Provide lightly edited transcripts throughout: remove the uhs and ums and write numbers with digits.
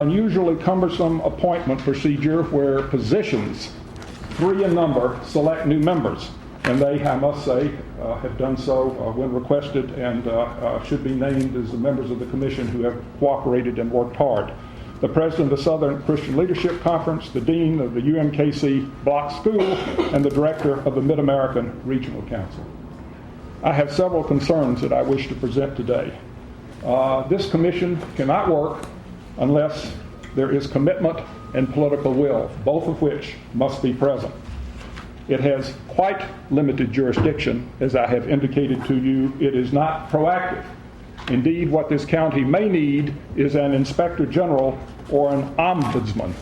Unusually cumbersome appointment procedure where positions, 3 in number, select new members. And they, I must say, have done so when requested and should be named as the members of the commission who have cooperated and worked hard. The president of the Southern Christian Leadership Conference, the dean of the UMKC Block School, and the director of the Mid-American Regional Council. I have several concerns that I wish to present today. This commission cannot work unless there is commitment and political will, both of which must be present. It has quite limited jurisdiction, as I have indicated to you. It is not proactive. Indeed, what this county may need is an inspector general or an ombudsman.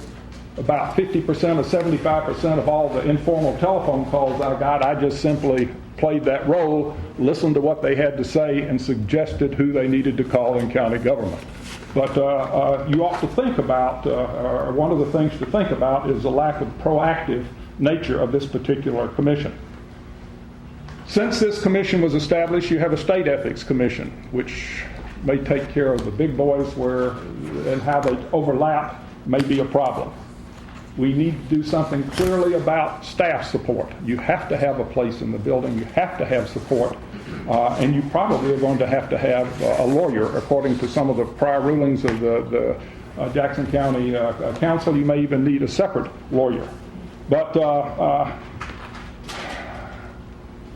About 50% or 75% of all the informal telephone calls I got, I just simply played that role, listened to what they had to say, and suggested who they needed to call in county government. But you ought to think about, or one of the things to think about is the lack of proactive nature of this particular commission. Since this commission was established, you have a state ethics commission, which may take care of the big boys and how they overlap may be a problem. We need to do something clearly about staff support. You have to have a place in the building. You have to have support. And you probably are going to have a lawyer, according to some of the prior rulings of the Jackson County Council. You may even need a separate lawyer. But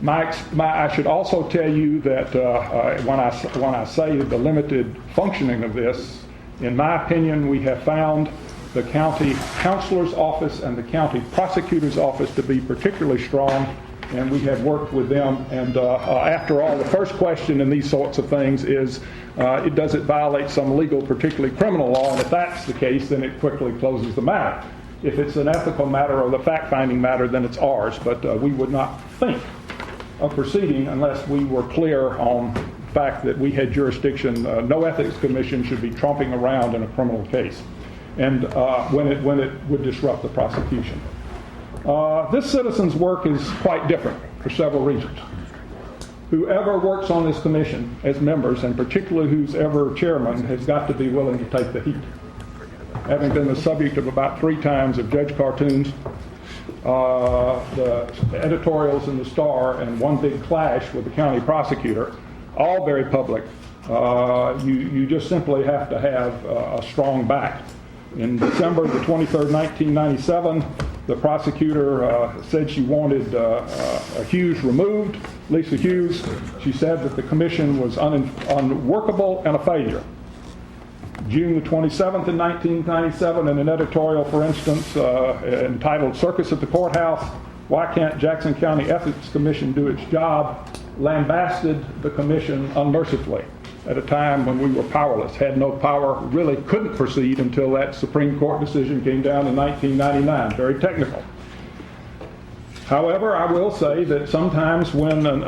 I should also tell you that when I say the limited functioning of this, in my opinion, we have found the county counselor's office and the county prosecutor's office to be particularly strong, and we have worked with them. And after all, the first question in these sorts of things is, does it violate some legal, particularly criminal law? And if that's the case, then it quickly closes the matter. If it's an ethical matter or the fact-finding matter, then it's ours. But we would not think of proceeding unless we were clear on the fact that we had jurisdiction. No ethics commission should be tromping around in a criminal case, and when it would disrupt the prosecution. This citizens' work is quite different for several reasons. Whoever works on this commission as members, and particularly who's ever chairman, has got to be willing to take the heat. Having been the subject of about 3 times of judge cartoons, the editorials in the Star, and one big clash with the county prosecutor, all very public, you just simply have to have a strong back. In December the 23rd, 1997, the prosecutor said she wanted Hughes removed, Lisa Hughes. She said that the commission was unworkable and a failure. June the 27th in 1997, in an editorial, for instance, entitled "Circus at the Courthouse, Why Can't Jackson County Ethics Commission Do Its Job?" lambasted the commission unmercifully at a time when we were powerless, had no power, really couldn't proceed until that Supreme Court decision came down in 1999. Very technical. However, I will say that sometimes when an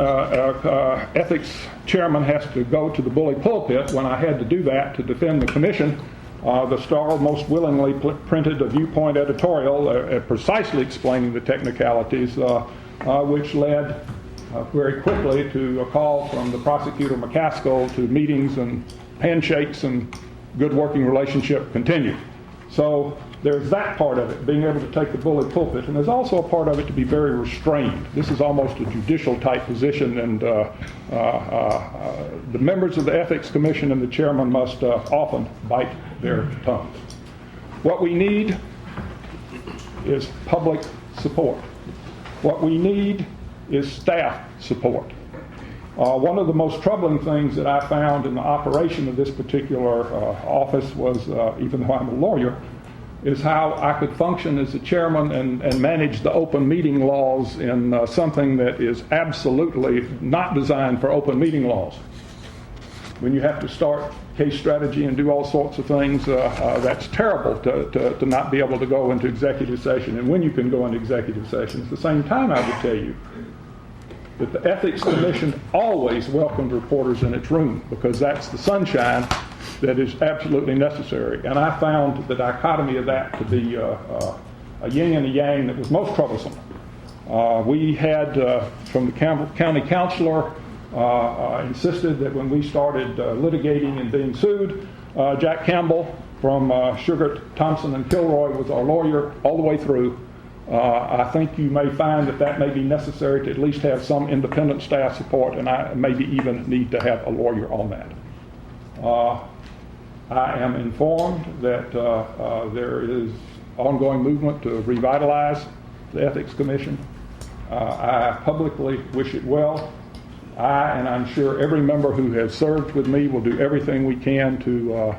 ethics chairman has to go to the bully pulpit, when I had to do that to defend the commission, the Star most willingly printed a viewpoint editorial precisely explaining the technicalities, which led very quickly to a call from the prosecutor McCaskill to meetings and handshakes, and good working relationship continued. So there's that part of it, being able to take the bully pulpit, and there's also a part of it to be very restrained. This is almost a judicial type position, and the members of the Ethics Commission and the chairman must often bite their tongues. What we need is public support. What we need is staff support. One of the most troubling things that I found in the operation of this particular office was, even though I'm a lawyer, is how I could function as the chairman and manage the open meeting laws in something that is absolutely not designed for open meeting laws. When you have to start case strategy and do all sorts of things, that's terrible to not be able to go into executive session. And when you can go into executive session, at the same time, I would tell you that the Ethics Commission always welcomed reporters in its room, because that's the sunshine that is absolutely necessary. And I found the dichotomy of that to be a yin and a yang that was most troublesome. We had, from the county counselor, insisted that when we started litigating and being sued, Jack Campbell from Sugar, Thompson, and Kilroy was our lawyer all the way through. I think you may find that may be necessary to at least have some independent staff support, and I maybe even need to have a lawyer on that. I am informed that there is ongoing movement to revitalize the Ethics Commission. I publicly wish it well. And I'm sure every member who has served with me will do everything we can to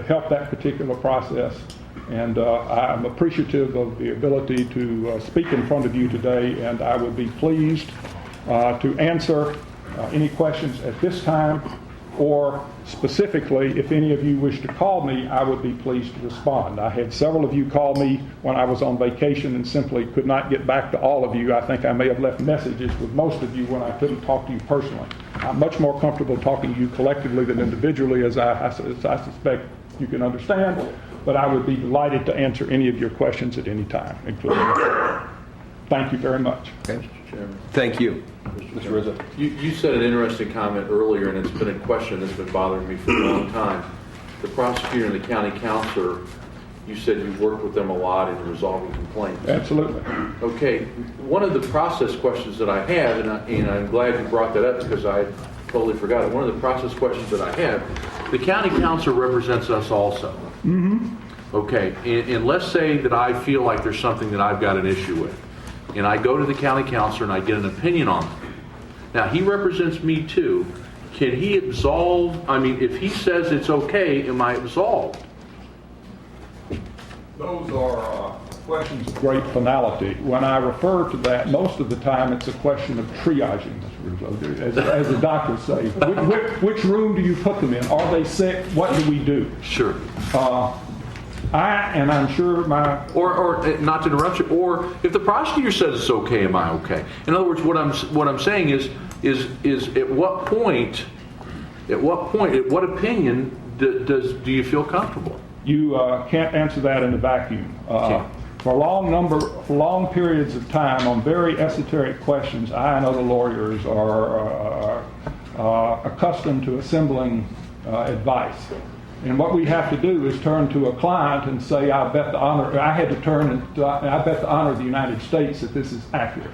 help that particular process. And I'm appreciative of the ability to speak in front of you today, and I would be pleased to answer any questions at this time, or specifically, if any of you wish to call me, I would be pleased to respond. I had several of you call me when I was on vacation and simply could not get back to all of you. I think I may have left messages with most of you when I couldn't talk to you personally. I'm much more comfortable talking to you collectively than individually, as I suspect you can understand, but I would be delighted to answer any of your questions at any time, including Thank you very much. Okay. Mr. Chairman. Thank you. Mr. Rizzo. You said an interesting comment earlier, and it's been a question that's been bothering me for a long time. The prosecutor and the county counselor, you said you've worked with them a lot in resolving complaints. Absolutely. Okay. One of the process questions that I have, and I'm glad you brought that up because I totally forgot it. One of the process questions that I have, the county counselor represents us also. Mm-hmm. Okay. And let's say that I feel like there's something that I've got an issue with, and I go to the county counselor and I get an opinion on it. Now, he represents me too. Can he absolve? I mean, if he says it's okay, am I absolved? Those are questions of great finality. When I refer to that, most of the time it's a question of triaging, as the doctors say. Which room do you put them in? Are they sick? What do we do? Sure. I'm sure my... Or not to interrupt you, or if the prosecutor says it's okay, am I okay? In other words, what I'm saying is at what point, at what opinion do you feel comfortable? You can't answer that in a vacuum. For long periods of time, on very esoteric questions, I and other lawyers are accustomed to assembling advice. And what we have to do is turn to a client and say, I bet the honor of the United States that this is accurate.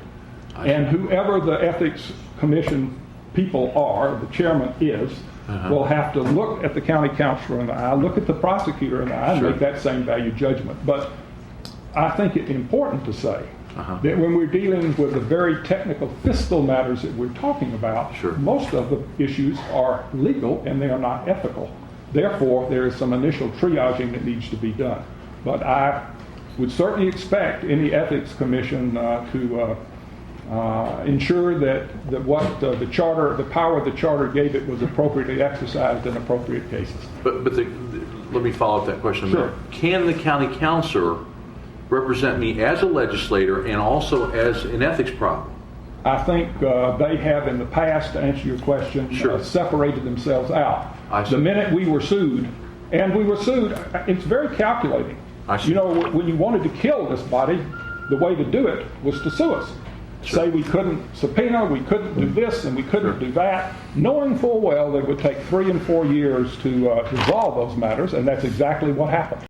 And whoever the Ethics Commission people are, the chairman is, will have to look at the county counselor in the eye, look at the prosecutor in the eye, and make that same value judgment. But I think it's important to say that when we're dealing with the very technical fiscal matters that we're talking about, most of the issues are legal and they are not ethical. Therefore, there is some initial triaging that needs to be done. But I would certainly expect any ethics commission to ensure that what the power of the charter gave it was appropriately exercised in appropriate cases. But let me follow up that question. Sure. Can the county counselor represent me as a legislator and also as an ethics problem? I think they have in the past, to answer your question, separated themselves out. The minute we were sued, it's very calculating. You know, when you wanted to kill this body, the way to do it was to sue us. Say we couldn't subpoena, we couldn't do this, and we couldn't do that, knowing full well that it would take 3 and 4 years to resolve those matters, and that's exactly what happened.